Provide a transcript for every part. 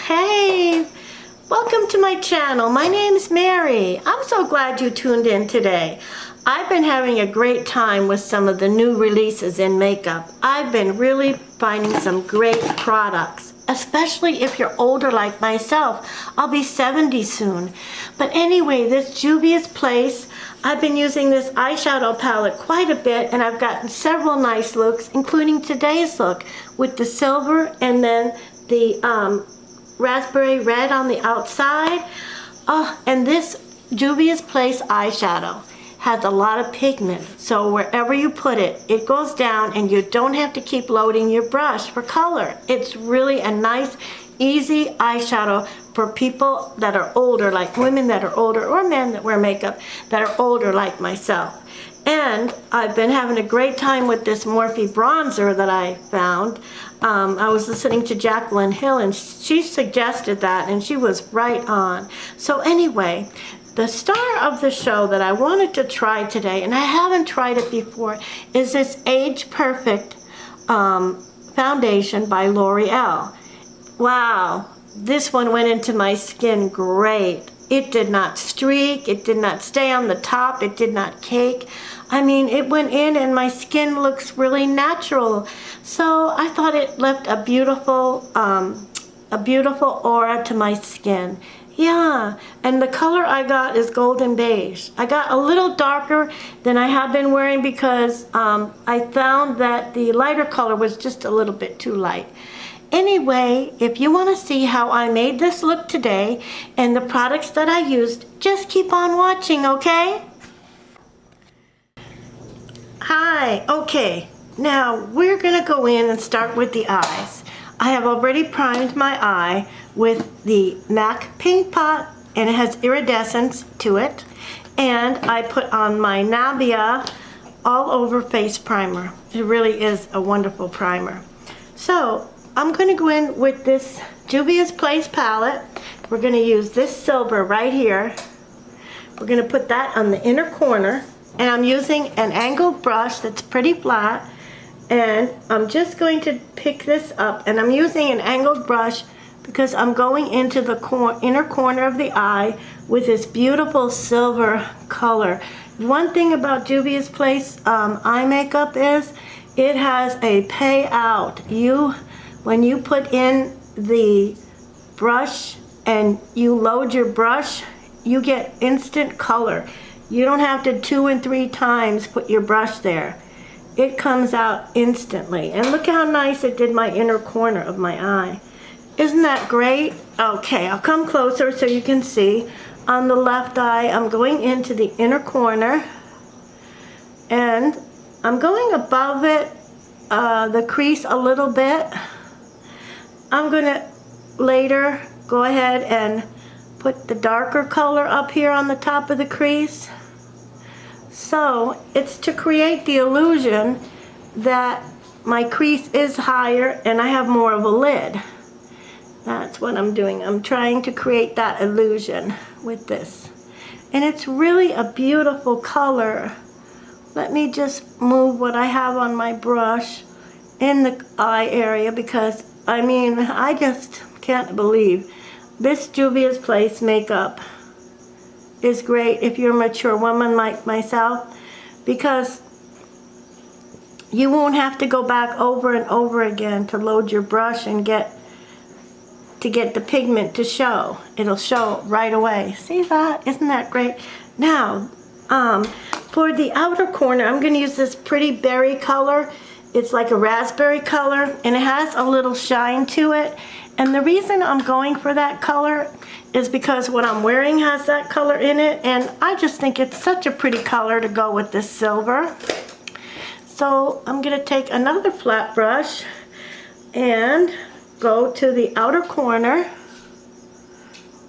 Hey, welcome to my channel. My name's Mary. I'm so glad you tuned in today. I've been having a great time with some of the new releases in makeup. I've been really finding some great products, especially if you're older like myself. I'll be 70 soon. But anyway, this Juvias Place, I've been using this eyeshadow palette quite a bit, and I've gotten several nice looks, including today's look with the silver and then the raspberry red on the outside. Oh, and this Juvias Place eyeshadow has a lot of pigment, so wherever you put it, it goes down and you don't have to keep loading your brush for color. It's really a nice, easy eyeshadow for people that are older, like women that are older, or men that wear makeup that are older like myself. And I've been having a great time with this Morphe bronzer that I found. I was listening to Jaclyn Hill and she suggested that, and she was right on. So anyway, the star of the show that I wanted to try today, and I haven't tried it before, is this Age Perfect foundation by Loreal. Wow, this one went into my skin great. It did not streak, it did not stay on the top, it did not cake. I mean, it went in and my skin looks really natural. So I thought it left a beautiful aura to my skin. Yeah, and the color I got is golden beige. I got a little darker than I have been wearing because I found that the lighter color was just a little bit too light. Anyway, if you want to see how I made this look today and the products that I used, just keep on watching, okay? Hi, okay, now we're gonna go in and start with the eyes. I have already primed my eye with the MAC Paint Pot, and it has iridescence to it, and I put on my Nabia All Over Face Primer. It really is a wonderful primer. So I'm going to go in with this Juvias Place palette. We're going to use this silver right here. We're going to put that on the inner corner, and I'm using an angled brush that's pretty flat, and I'm just going to pick this up, and I'm using an angled brush because I'm going into the inner corner of the eye with this beautiful silver color. One thing about Juvias Place eye makeup is it has a payout. When you put in the brush and you load your brush, you get instant color. You don't have to 2 and 3 times put your brush there. It comes out instantly. And look how nice it did my inner corner of my eye. Isn't that great? Okay, I'll come closer so you can see. On the left eye, I'm going into the inner corner, and I'm going above it, the crease a little bit. I'm gonna later go ahead and put the darker color up here on the top of the crease. So it's to create the illusion that my crease is higher and I have more of a lid. That's what I'm doing. I'm trying to create that illusion with this. And it's really a beautiful color. Let me just move what I have on my brush in the eye area, because I mean, I just can't believe this Juvias Place makeup is great if you're a mature woman like myself, because you won't have to go back over and over again to load your brush and get the pigment to show. It'll show right away. See that? Isn't that great? Now, for the outer corner, I'm going to use this pretty berry color. It's like a raspberry color, and it has a little shine to it. And the reason I'm going for that color is because what I'm wearing has that color in it, and I just think it's such a pretty color to go with this silver. So I'm going to take another flat brush and go to the outer corner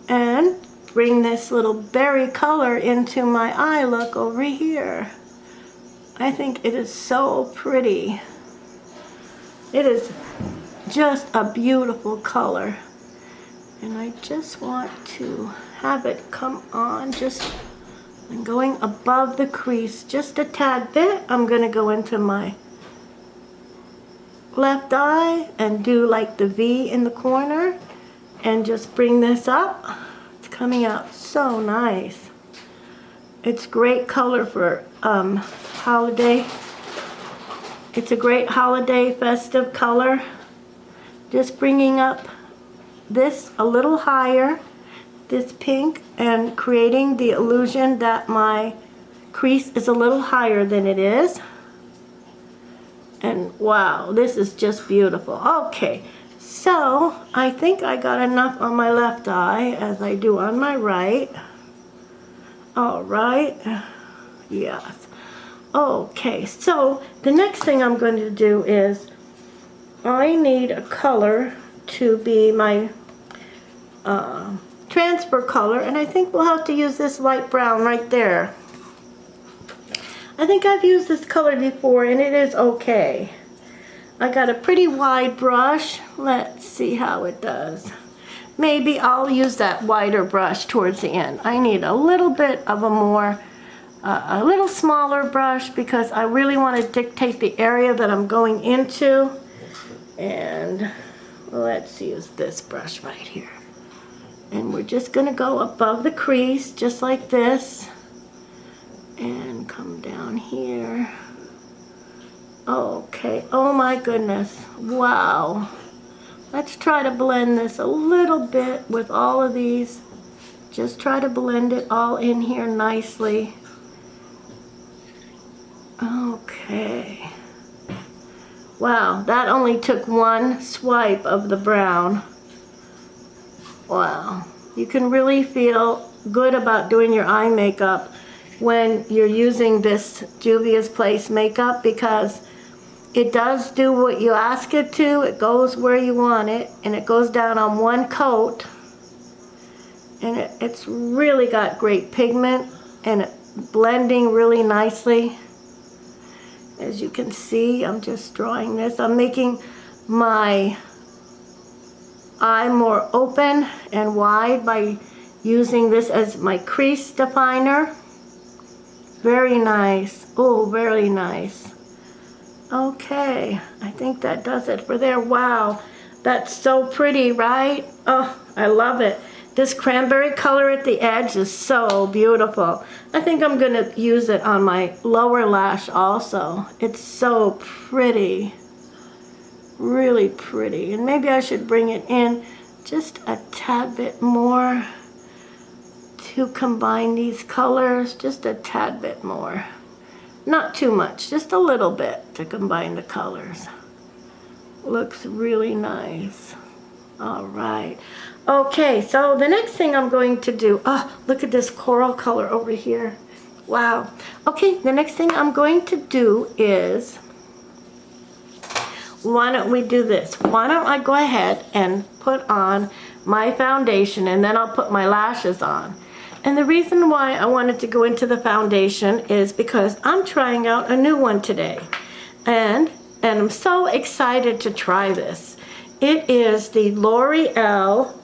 and bring this little berry color into my eye look over here. I think it is so pretty. It is just a beautiful color. And I just want to have it come on, just I'm going above the crease just a tad bit. I'm going to go into my left eye and do like the V in the corner. and just bring this up. It's coming out so nice. It's great color for holiday. It's a great holiday festive color. Just bringing up this a little higher, this pink, and creating the illusion that my crease is a little higher than it is. And wow, this is just beautiful. Okay, so I think I got enough on my left eye as I do on my right. All right, yes. Okay, so the next thing I'm going to do is I need a color to be my transfer color, and I think we'll have to use this light brown right there. I think I've used this color before and it is okay. I got a pretty wide brush. Let's see how it does. Maybe I'll use that wider brush towards the end. I need a little bit of a little smaller brush because I really want to dictate the area that I'm going into. And let's use this brush right here. And we're just going to go above the crease just like this. And come down here. Okay, oh my goodness, wow. Let's try to blend this a little bit with all of these. Just try to blend it all in here nicely. Okay. Wow, that only took one swipe of the brown. Wow, you can really feel good about doing your eye makeup when you're using this Juvias Place makeup, because it does do what you ask it to. It goes where you want it, and it goes down on one coat, and it's really got great pigment and blending really nicely. As you can see, I'm just drawing this. I'm making my eye more open and wide by using this as my crease definer. Very nice. Oh, very nice. Okay, I think that does it for there. Wow, that's so pretty, right? Oh, I love it. This cranberry color at the edge is so beautiful. I think I'm gonna use it on my lower lash also. It's so pretty. Really pretty. And maybe I should bring it in just a tad bit more to combine these colors, just a tad bit more. Not too much, just a little bit to combine the colors. Looks really nice. All right. Okay, so the next thing I'm going to do, oh, look at this coral color over here. Wow. Okay, the next thing I'm going to do is, why don't we do this? Why don't I go ahead and put on my foundation, and then I'll put my lashes on. And the reason why I wanted to go into the foundation is because I'm trying out a new one today. And I'm so excited to try this. It is the Loreal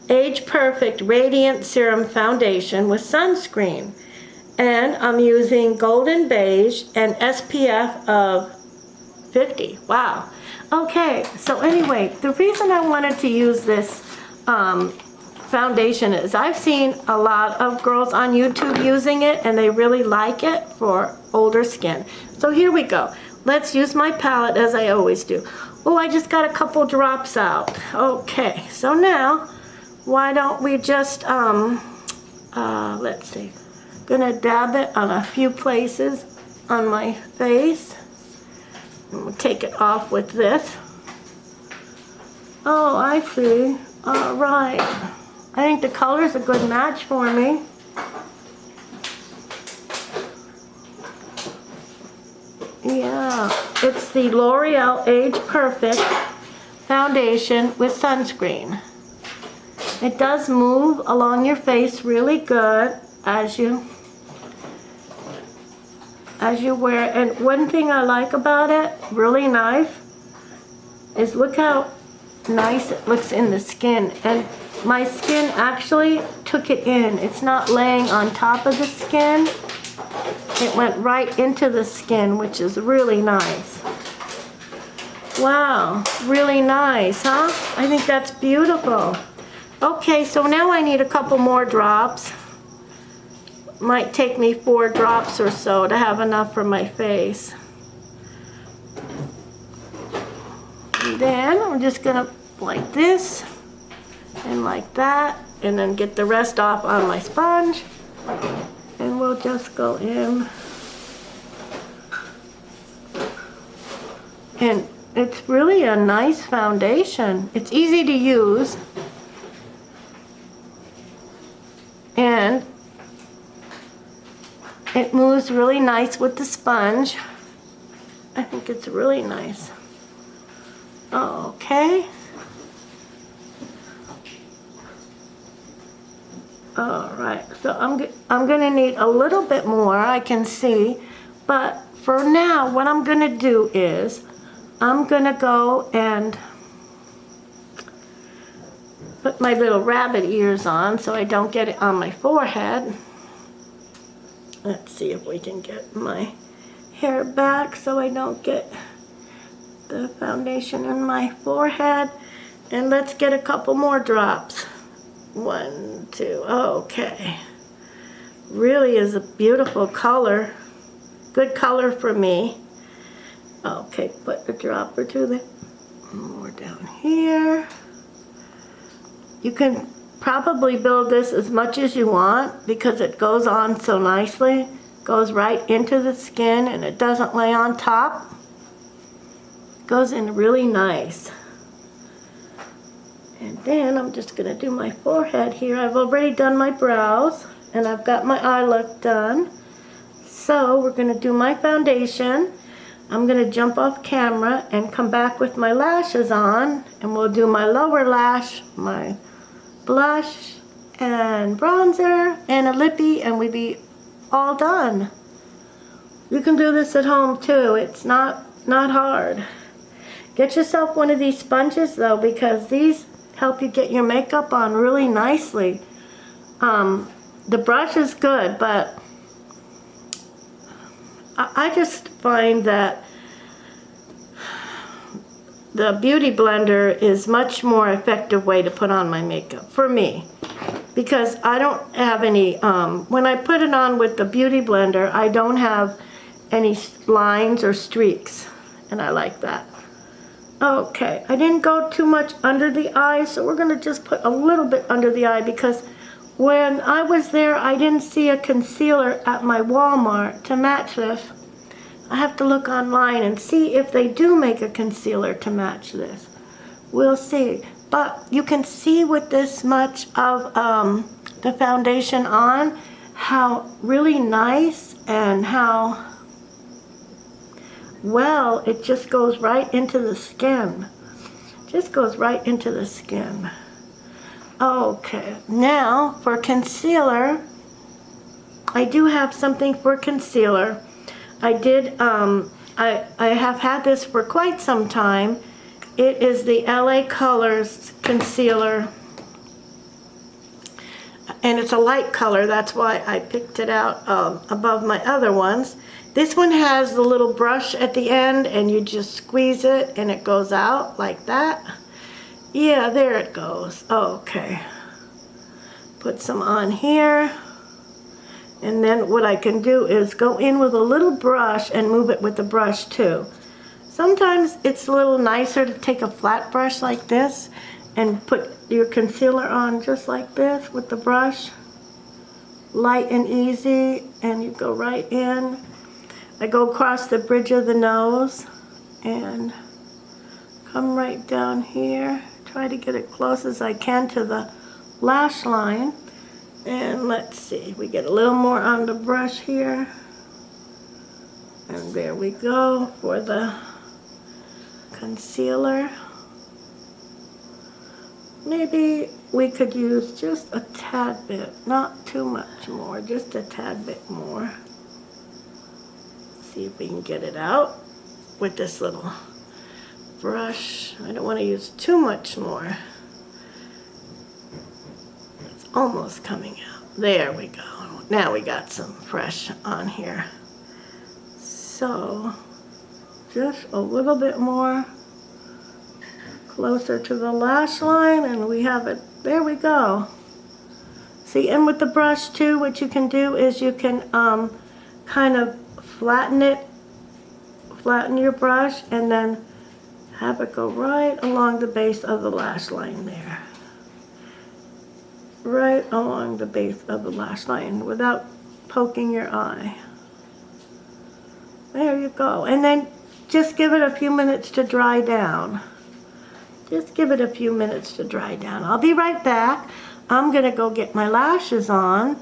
Age Perfect Radiant Serum Foundation with sunscreen. And I'm using Golden Beige and SPF of 50. Wow. Okay, so anyway, the reason I wanted to use this foundation is I've seen a lot of girls on YouTube using it, and they really like it for older skin. So here we go. Let's use my palette as I always do. Oh, I just got a couple drops out. Okay, so now why don't we just let's see. Gonna dab it on a few places on my face. And we'll take it off with this. Oh, I see. All right. I think the color's a good match for me. Yeah, it's the L'Oreal Age Perfect Foundation with sunscreen. It does move along your face really good as you wear it. And one thing I like about it, really nice, is look how nice it looks in the skin. And my skin actually took it in. It's not laying on top of the skin. It went right into the skin, which is really nice. Wow, really nice, huh? I think that's beautiful. Okay, so now I need a couple more drops. Might take me 4 drops or so to have enough for my face. And then I'm just gonna like this and like that, and then get the rest off on my sponge. And we'll just go in. And it's really a nice foundation. It's easy to use. And it moves really nice with the sponge. I think it's really nice. Okay. All right, so I'm gonna need a little bit more, I can see, but for now, what I'm gonna do is I'm gonna go and put my little rabbit ears on so I don't get it on my forehead. Let's see if we can get my hair back so I don't get the foundation in my forehead. And let's get a couple more drops. 1, 2, okay. Really is a beautiful color. Good color for me. Okay, put a drop or two there. More down here. You can probably build this as much as you want because it goes on so nicely. Goes right into the skin and it doesn't lay on top. Goes in really nice. And then I'm just gonna do my forehead here. I've already done my brows and I've got my eye look done. So we're gonna do my foundation. I'm gonna jump off camera and come back with my lashes on, and we'll do my lower lash, my blush and bronzer and a lippy, and we'll be all done. You can do this at home too. It's not hard. Get yourself one of these sponges though, because these help you get your makeup on really nicely. The brush is good, but I just find that the Beauty Blender is much more effective way to put on my makeup, for me. Because I don't have any, when I put it on with the Beauty Blender, I don't have any lines or streaks, and I like that. Okay, I didn't go too much under the eye, so we're gonna just put a little bit under the eye because when I was there, I didn't see a concealer at my Walmart to match this. I have to look online and see if they do make a concealer to match this. We'll see. But you can see with this much of the foundation on how really nice and how well it just goes right into the skin. Just goes right into the skin. Okay, now for concealer, I do have something for concealer. I did, I have had this for quite some time. It is the LA Colors concealer. And it's a light color, that's why I picked it out above my other ones. This one has the little brush at the end and you just squeeze it and it goes out like that. Yeah, there it goes. Okay. Put some on here. And then what I can do is go in with a little brush and move it with the brush too. Sometimes it's a little nicer to take a flat brush like this and put your concealer on just like this with the brush. Light and easy, and you go right in. I go across the bridge of the nose and come right down here. Try to get it close as I can to the lash line. And let's see, we get a little more on the brush here. And there we go for the concealer. Maybe we could use just a tad bit, not too much more, just a tad bit more. See if we can get it out with this little brush. I don't want to use too much more. It's almost coming out. There we go. Now we got some fresh on here. So just a little bit more closer to the lash line, and we have it There we go. See, and with the brush too, what you can do is you can kind of flatten your brush, and then have it go right along the base of the lash line there. Right along the base of the lash line without poking your eye. There you go. And then just give it a few minutes to dry down. Just give it a few minutes to dry down. I'll be right back. I'm going to go get my lashes on,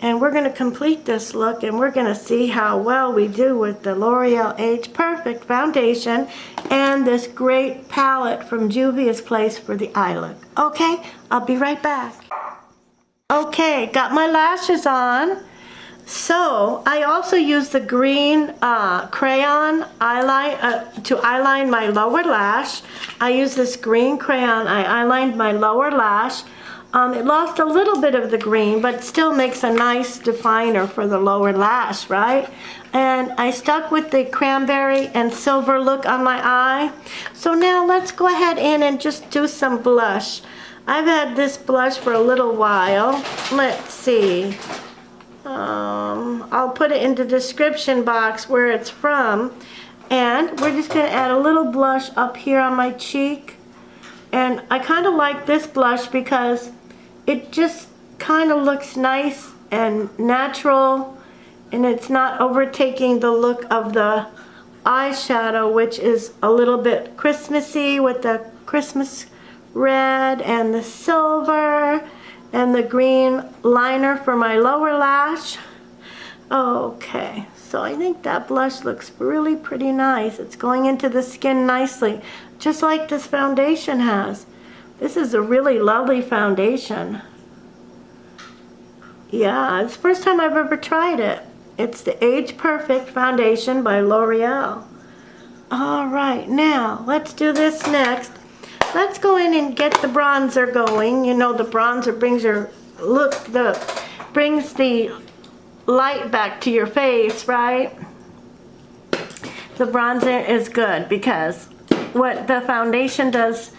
and we're going to complete this look, and we're going to see how well we do with the L'Oreal Age Perfect foundation and this great palette from Juvias Place for the eye look. Okay, I'll be right back. Okay, got my lashes on. So I also use the green crayon eyeliner to eyeline my lower lash. I use this green crayon. I eyelined my lower lash. It lost a little bit of the green, but still makes a nice definer for the lower lash, right? And I stuck with the cranberry and silver look on my eye. So now let's go ahead in and just do some blush. I've had this blush for a little while. Let's see. I'll put it in the description box where it's from. And we're just going to add a little blush up here on my cheek. And I kind of like this blush because it just kind of looks nice and natural, and it's not overtaking the look of the eyeshadow, which is a little bit Christmassy with the Christmas red and the silver and the green liner for my lower lash. Okay, so I think that blush looks really pretty nice. It's going into the skin nicely, just like this foundation has. This is a really lovely foundation. Yeah, it's the first time I've ever tried it. It's the Age Perfect foundation by L'Oreal. All right, now let's do this next. Let's go in and get the bronzer going. You know, the bronzer brings your look, brings the light back to your face, right? The bronzer is good because what the foundation does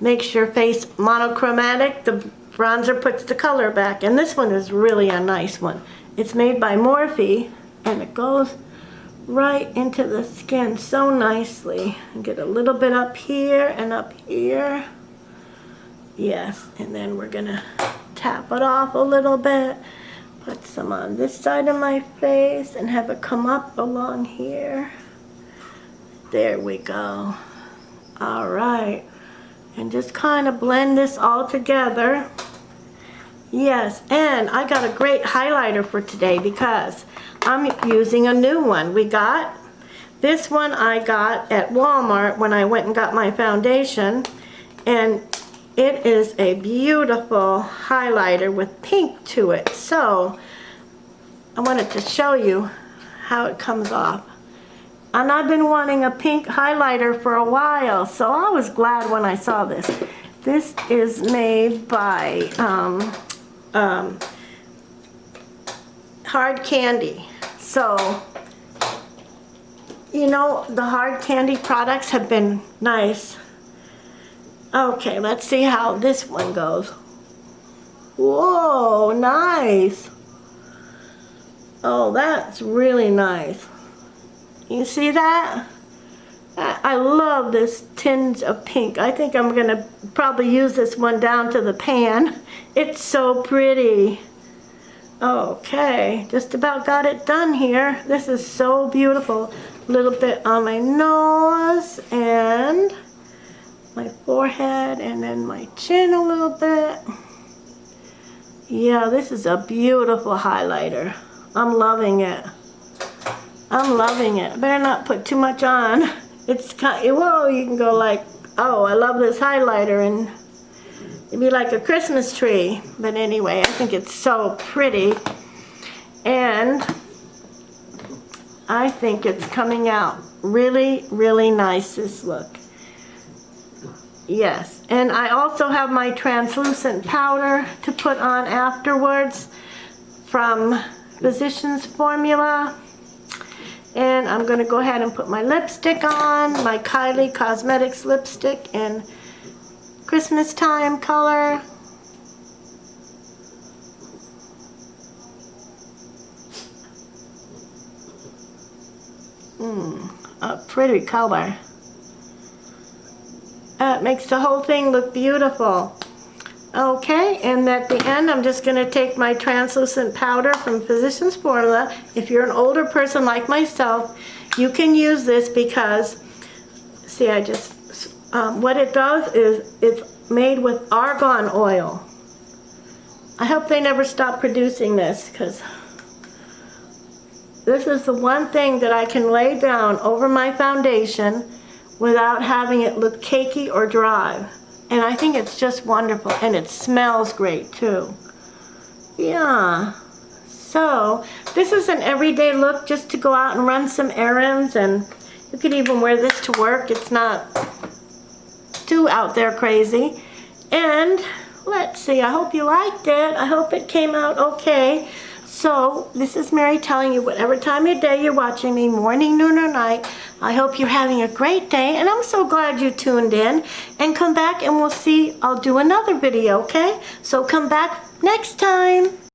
makes your face monochromatic. The bronzer puts the color back, and this one is really a nice one. It's made by Morphe, and it goes right into the skin so nicely. And get a little bit up here and up here. Yes, and then we're gonna tap it off a little bit. Put some on this side of my face and have it come up along here. There we go. All right. And just kind of blend this all together. Yes, and I got a great highlighter for today because I'm using a new one. This one I got at Walmart when I went and got my foundation, and it is a beautiful highlighter with pink to it. So I wanted to show you how it comes off. And I've been wanting a pink highlighter for a while, so I was glad when I saw this. This is made by Hard Candy. So, you know, the Hard Candy products have been nice. Okay, let's see how this one goes. Whoa, nice. Oh, that's really nice. You see that? I love this tinge of pink. I think I'm going to probably use this one down to the pan. It's so pretty. Okay, just about got it done here. This is so beautiful. A little bit on my nose and my forehead, and then my chin a little bit. Yeah, this is a beautiful highlighter. I'm loving it. I'm loving it. Better not put too much on. It's kind of, whoa, you can go like, oh, I love this highlighter, and it'd be like a Christmas tree. But anyway, I think it's so pretty, and I think it's coming out really, really nice, this look. Yes, and I also have my translucent powder to put on afterwards from Physicians Formula. And I'm going to go ahead and put my lipstick on, my Kylie Cosmetics lipstick in Christmas time color. A pretty color. It makes the whole thing look beautiful. Okay, and at the end, I'm just going to take my translucent powder from Physicians Formula. If you're an older person like myself, you can use this because, see, what it does is it's made with argan oil. I hope they never stop producing this, because this is the one thing that I can lay down over my foundation without having it look cakey or dry. And I think it's just wonderful, and it smells great too. Yeah. So this is an everyday look, just to go out and run some errands, and you could even wear this to work. It's not too out there crazy. And let's see, I hope you liked it. I hope it came out okay. So this is Mary telling you, whatever time of day you're watching me, morning, noon, or night, I hope you're having a great day, and I'm so glad you tuned in. And come back and we'll see, I'll do another video, okay? So come back next time.